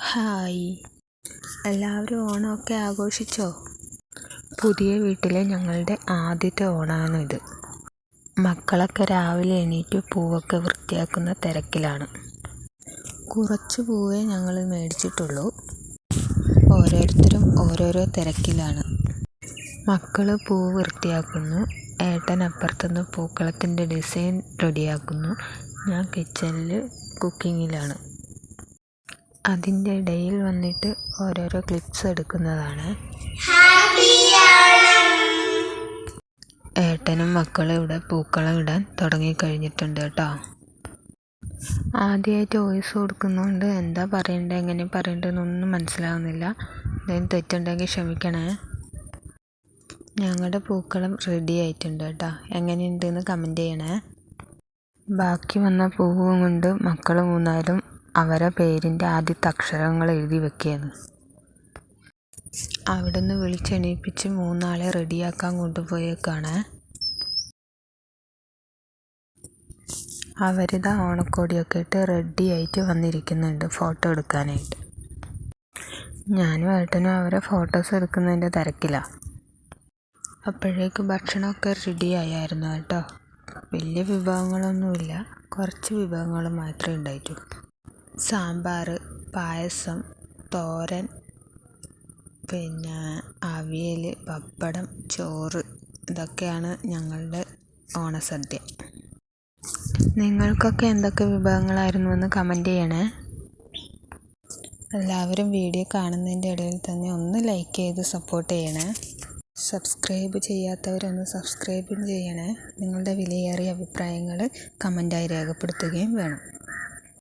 Hi, എല്ലാവരും ഓണമൊക്കെ ആഘോഷിച്ചോ? പുതിയ വീട്ടിലെ ഞങ്ങളുടെ ആദ്യത്തെ ഓണമാണിത്. മക്കളൊക്കെ രാവിലെ എണീറ്റ് പൂവൊക്കെ വൃത്തിയാക്കുന്ന തിരക്കിലാണ്. കുറച്ച് പൂവേ ഞങ്ങൾ മേടിച്ചിട്ടുള്ളൂ. ഓരോരുത്തരും ഓരോരോ തിരക്കിലാണ്. മക്കൾ പൂവ് വൃത്തിയാക്കുന്നു, ഏട്ടൻ അപ്പുറത്തുനിന്ന് പൂക്കളത്തിൻ്റെ ഡിസൈൻ റെഡിയാക്കുന്നു, ഞാൻ കിച്ചണിൽ കുക്കിങ്ങിലാണ്. അതിൻ്റെ ഇടയിൽ വന്നിട്ട് ഓരോരോ ക്ലിപ്സ് എടുക്കുന്നതാണ്. ഏട്ടനും മക്കളും ഇവിടെ പൂക്കളം ഇടാൻ തുടങ്ങിക്കഴിഞ്ഞിട്ടുണ്ട് കേട്ടോ. ആദ്യമായിട്ട് വോയിസ് കൊടുക്കുന്നതുകൊണ്ട് എന്താ പറയണ്ടത്, എങ്ങനെ പറയണ്ടതെന്നൊന്നും മനസ്സിലാവുന്നില്ല. എന്തെങ്കിലും തെറ്റുണ്ടെങ്കിൽ ക്ഷമിക്കണേ. ഞങ്ങളുടെ പൂക്കളം റെഡി ആയിട്ടുണ്ട് കേട്ടോ. എങ്ങനെയുണ്ടെന്ന് കമൻറ്റ് ചെയ്യണേ. ബാക്കി വന്ന പൂവും കൊണ്ട് മക്കൾ മൂന്നാലും അവരെ പേരിൻ്റെ ആദ്യത്തെ അക്ഷരങ്ങൾ എഴുതി വെക്കുകയാണ്. അവിടുന്ന് വിളിച്ചെണീപ്പിച്ച് മൂന്നാളെ റെഡിയാക്കാൻ കൊണ്ടുപോയേക്കാണ്. അവരിതാ ഓണക്കോടിയൊക്കെ ഇട്ട് റെഡി ആയിട്ട് വന്നിരിക്കുന്നുണ്ട് ഫോട്ടോ എടുക്കാനായിട്ട്. ഞാനും ഏട്ടനും അവരെ ഫോട്ടോസ് എടുക്കുന്നതിൻ്റെ തിരക്കിലാണ്. അപ്പോഴേക്ക് ഭക്ഷണമൊക്കെ റെഡി ആയായിരുന്നു കേട്ടോ. വലിയ വിഭവങ്ങളൊന്നുമില്ല, കുറച്ച് വിഭവങ്ങൾ മാത്രമേ ഉണ്ടായിട്ടുള്ളൂ. സാമ്പാർ, പായസം, തോരൻ, പിന്നെ അവിയൽ, പപ്പടം, ചോറ്, ഇതൊക്കെയാണ് ഞങ്ങളുടെ ഓണസദ്യ. നിങ്ങൾക്കൊക്കെ എന്തൊക്കെ വിഭവങ്ങളായിരുന്നു എന്ന് കമൻറ്റ് ചെയ്യണേ. എല്ലാവരും വീഡിയോ കാണുന്നതിൻ്റെ ഇടയിൽ തന്നെ ഒന്ന് ലൈക്ക് ചെയ്ത് സപ്പോർട്ട് ചെയ്യണേ. സബ്സ്ക്രൈബ് ചെയ്യാത്തവരൊന്ന് സബ്സ്ക്രൈബും ചെയ്യണേ. നിങ്ങളുടെ വിലയേറിയ അഭിപ്രായങ്ങൾ കമൻറ്റായി രേഖപ്പെടുത്തുകയും വേണം.